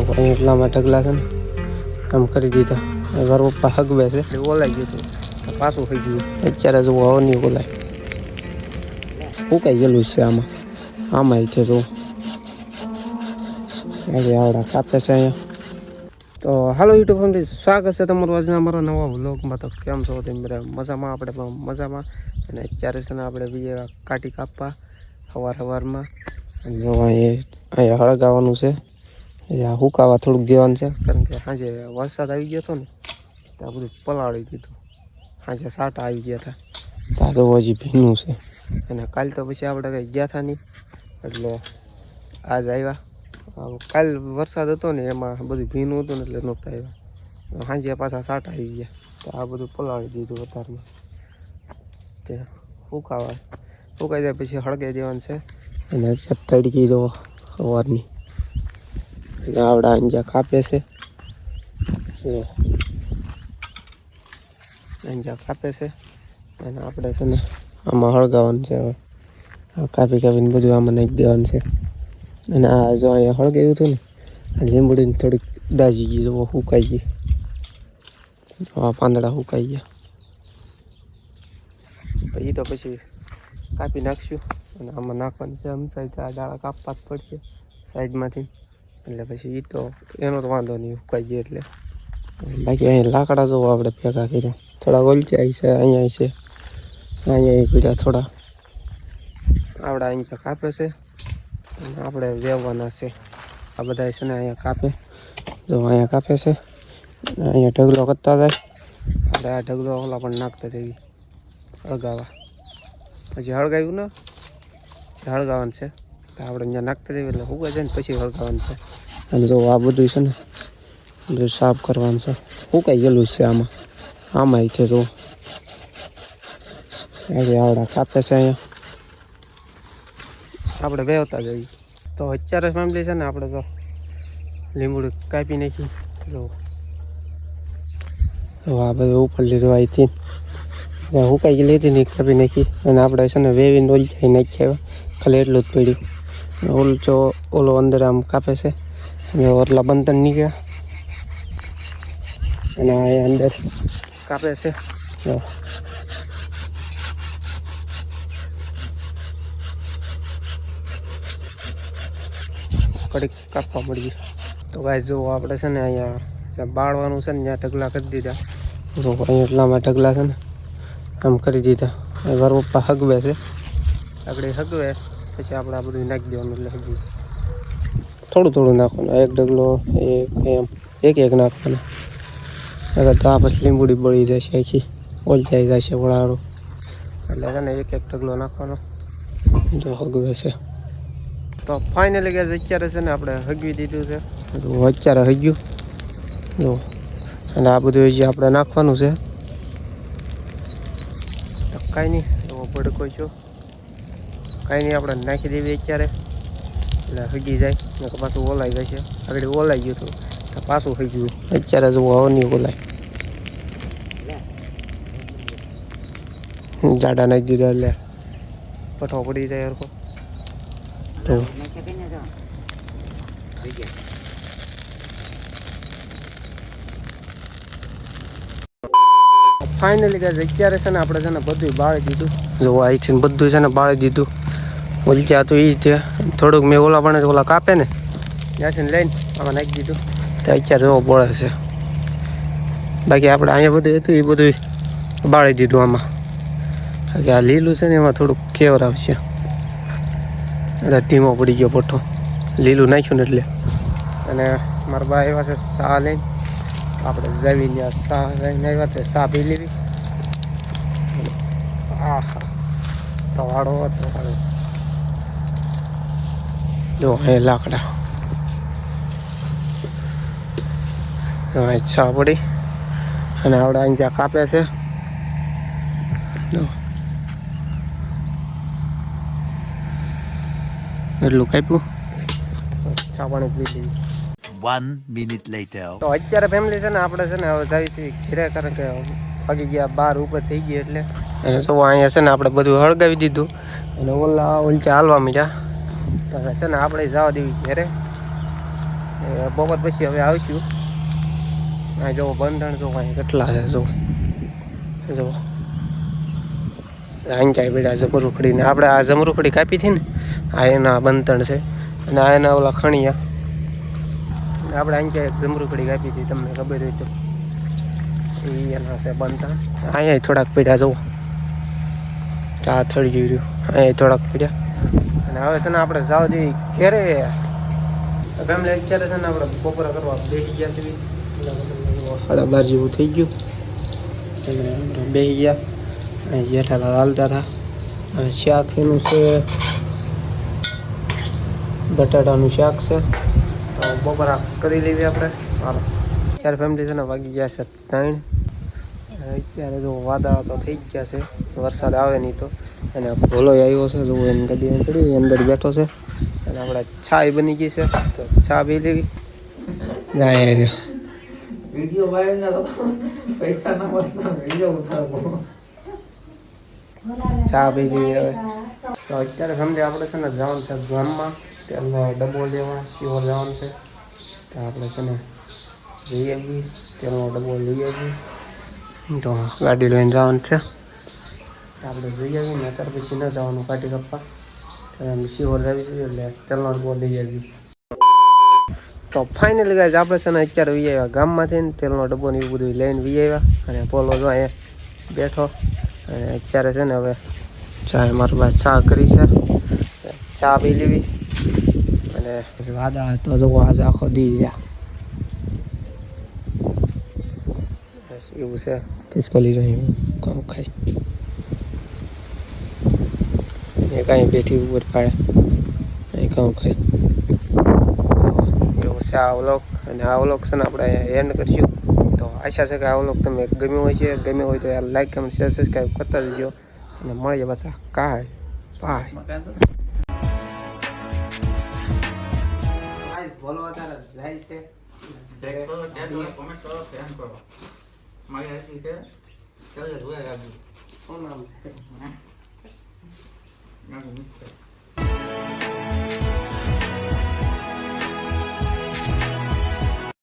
એટલામાં ઢગલા છે ને આમ કરી દીધા. ઘર પપ્પા હગવે છે એટલે ઓલાઈ ગયું હતું, પાછું થઈ ગયું. અત્યારે જો હવની ઓલાય ફૂંકાઈ ગયેલું છે આમાં. આમાં છે જો આવડા કાપે છે અહીંયા. તો હાલો યુટ્યુબ ફેમિલી, સ્વાગત છે તમારું આજના અમારા નવા વ્લોગમાં. તો કેમ છો તમે બધા? મજામાં? આપણે પણ મજામાં. અને અત્યારે છે ને આપણે બીજા કાઢી કાપવા સવારમાં. અને અહીંયા હળગાવાનું છે, હુકાવા થોડુંક દેવાનું છે, કારણ કે સાંજે વરસાદ આવી ગયો હતો ને તો આ બધું પલાળી દીધું. સાંજે સાટા આવી ગયા હતા, તાજો હજી ભીનું છે. અને કાલ તો પછી આપણે કંઈ ગયા હતા નહીં, એટલે આજ આવ્યા. કાલ વરસાદ હતો ને એમાં બધું ભીનું હતું ને એટલે નહોતા આવ્યા. સાંજે પાછા સાટા આવી ગયા તો આ બધું પલાળી દીધું વધારમાં. તે સુકાઈ જાય પછી હળગાઈ દેવાનું છે. અને તડકી જો સવારની આવડા અંજા કાપે છે, અંજા કાપે છે. અને આપણે છે ને આમાં હળગાવાનું છે. હવે આ કાપીને બધું આમાં નાખી દેવાનું છે. અને આ જો અહીંયા હળગાવ્યું હતું ને આ લીંબડીને થોડીક દાજી ગઈ, જો સુકાઈ ગઈ. આ પાંદડા સુકાઈ ગયા પછી તો પછી કાપી નાખશું. અને આમાં નાખવાનું છે સમજાય તો આ ડાળા કાપવા જ પડશે સાઈડમાંથી. એટલે પછી એ તો એનો તો વાંધો નહીં, સુકાઈ ગઈ એટલે. બાકી અહીંયા લાકડા જોવો આપણે ભેગા કર્યા, થોડા ઓલચાઈ છે, અહીંયા છે, અહીંયા પીડ્યા થોડા. આવડા અહીંયા કાપે છે અને આપણે વેવવાના છે. આ બધા છે ને અહીંયા કાપે, જો અહીંયા કાપે છે. અહીંયા ઢગલો કરતા જાય, આપણે આ ઢગલો ઓલા પણ નાખતા જઈએ હળગાવા. પછી હળગાવ્યું ને હળગાવાનું છે તો આપણે અહીંયા નાખતા જઈએ એટલે ઉગાઈ જાય ને પછી હળગાવાનું છે. અને જો આ બધું છે ને બધું સાફ કરવાનું છે. સુકાઈ ગયેલું છે આમાં છે જો આવડા કાપે છે. અહીંયા આપણે વેવતા જઈએ. તો અત્યારે ફેમિલી છે ને આપણે તો લીંબુડી કાપી નાખી. જો આ બધું ઉપર લીધું અહીંથી જ્યાં સુકાઈ ગયેલી હતી ને કાપી નાખી. અને આપણે છે ને વેવીને ઓલચાઈ નાખી, ખાલી એટલું જ પડ્યું. ઓલો અંદર આમ કાપે છે અને ઓટલા બંધન નીકળ્યા અને આ અંદર કાપે છે. કડીક કાપવા મળી. તો ગાય જો આપણે છે ને અહીંયા બાળવાનું છે ને ત્યાં ઢગલા કરી દીધા. જો અહીંયા એટલામાં ઢગલા છે ને આમ કરી દીધા. ઘર પપ્પા હગવે છે, આગળ હગવે પછી આપણે આ બધું નાખી દેવાનું એટલે હગી છે. થોડું નાખવાનું, એક ઢગલો એમ એક નાખવાના. અગર તો આ પછી લીંબુડી બળી જાય છે, આખી ઓલચાઈ જાય છે વળારો. એટલે છે ને એક ઢગલો નાખવાનો. જો હગવે છે તો ફાઇનલી ગયા અત્યારે છે ને આપણે હગવી દીધું છે. અત્યારે હગ્યું જો. અને આ બધું હજી આપણે નાખવાનું છે. કાંઈ નહીં, એવો ભડકો છો કાંઈ નહીં, આપણે નાખી દેવી અત્યારે એટલે હગી જાય. પાછું ઓલાઈ જાય છે, આગળ ઓલાઈ ગયું હતું તો પાછું થઈ ગયું. અત્યારે જો હવની ઓલાય જાડા નાખી દીધા એટલે પઠો પડી જાય હરકો. તો ફાઇનલી ગાઈસ અત્યારે છે ને આપણે છે ને બધું બાળી દીધું. જો અહીંથી બધું છે ને બાળી દીધું. ઓલચા તો એ છે થોડુંક મેં ઓલા પણ ઓલા કાપે ને ત્યાંથી લઈને આમાં નાખી દીધું તો અત્યારે જોવો બળે છે. બાકી આપણે અહીંયા બધું હતું એ બધું બાળી દીધું આમાં. બાકી આ લીલું છે ને એમાં થોડુંક કેવર આવશે એટલે ધીમો પડી ગયો પઠ્ઠો લીલું નાખ્યું ને એટલે. અને મારા બા એવા છે સા લઈને, આપણે જવીને સા લઈને આવ્યા તે સા પી લેવી. આહા તો વાળો હતો જો એ લાકડા ચા પડી. અને આવડે અહીં ત્યાં કાપે છે. એટલું કાપ્યું, ચા પાણી પી લીધી. 1 minute later. તો અત્યારે ફેમિલી છે ને આપણે છે ને હવે જાય છે ઘરે, કારણ કે ભાગી ગયા 12 ઉપર થઈ ગઈ એટલે. અને જો અહીંયા છે ને આપણે બધું હળગાવી દીધું અને ઓલચા હાલવા માંડ્યા. તો છે ને આપણે જવા દેવી ઘરે. બપોર પછી હવે આવીશું. આ જુઓ બંધણ જો કાંઈ કેટલા છે જુઓ જુઓ આંચાઈ બેડા જમરૂખડીને આપણે આ જમરૂખડી કાપી હતી ને આ એના બંધણ છે અને આ એના ઓલા ખણિયા આપણે આંચાઈ એક જમરૂખડી કાપી હતી તમને ખબર હોય તો એ એના છે બંધણ. અહીંયા થોડાક પીડ્યા જુઓ ચા થળી ગયું અહીંયા થોડાક પીડ્યા અને હવે છે ને આપણે જાવ દેવી ઘેરે ફેમિલી અત્યારે છે ને આપણે બપોરા કરવા બેસી ગયા છીએ 12:30 જેવું થઈ ગયું બેસી ગયા અહીં જેઠાલાલ હાલતા હતા. હવે શાક એનું છે બટાટાનું શાક છે તો બપોરા કરી લેવી આપણે. હાલો અત્યારે ફેમિલી છે ને વાગી ગયા છે 3. અત્યારે જો વાદળા તો થઈ ગયા છે વરસાદ આવે નહીં તો અને ભોલો આવ્યો છે જો એની ગાડી પડી અંદર બેઠો છે અને આપણે છાય બની ગઈ છે તો ચા પી લેવી જાય વિડિયો વાયરલ ના તો પૈસા ના મળતા વિડિયો ઉતારવો ચા પી લેવી હવે. તો અત્યારે સમજે આપણે છે ને જવાનું છે ગામમાં તેલનો ડબ્બો લેવા શિવર જવાનું છે તો આપણે છે ને જઈ આવીએ તેલનો ડબ્બો લઈ આવીએ તો ગાડી લઈને જવાનું છે આપણે જઈ આવીએ ને અત્યારે પછી ન જવાનું કાઢી કાપવા શિવર જાવી છે એટલે તેલનો ડબ્બો લઈ આવીએ. તો ફાઇનલી ગાઈઝ આપણે છે ને અત્યારે વી આવ્યા ગામમાંથી ને તેલનો ડબ્બો ને એવું બધું લઈને વી આવ્યા અને પોલો જો અહીંયા બેઠો અને અત્યારે છે ને હવે ચા મારી પાસે ચા કરી છે ચા પી લેવી અને વાદળા તો જો આજે આખો દી રહ્યા બસ એવું છે ખિસકોલી રહી કામ ખાઈ એ કાંઈ બેઠી ઉપર પાડે અહીં કામ ખાઈ એવું છે આ વ્લોગ. અને આ વ્લોગ છે ને આપણે અહીંયા એન્ડ કરીશું. તો આશા છે કે આ વ્લોગ તમે ગમ્યો હોય તો યાર લાઈક કમેન્ટ શેર સબસ્ક્રાઈબ કરતા રહેજો અને મળીએ પાછા કાલ બાય. બોલો અત્યારે જાય છે કોમેન્ટ કરો ફેન કરો મારી હસી કે ચાલે જોયા રાખજો શું નામ છે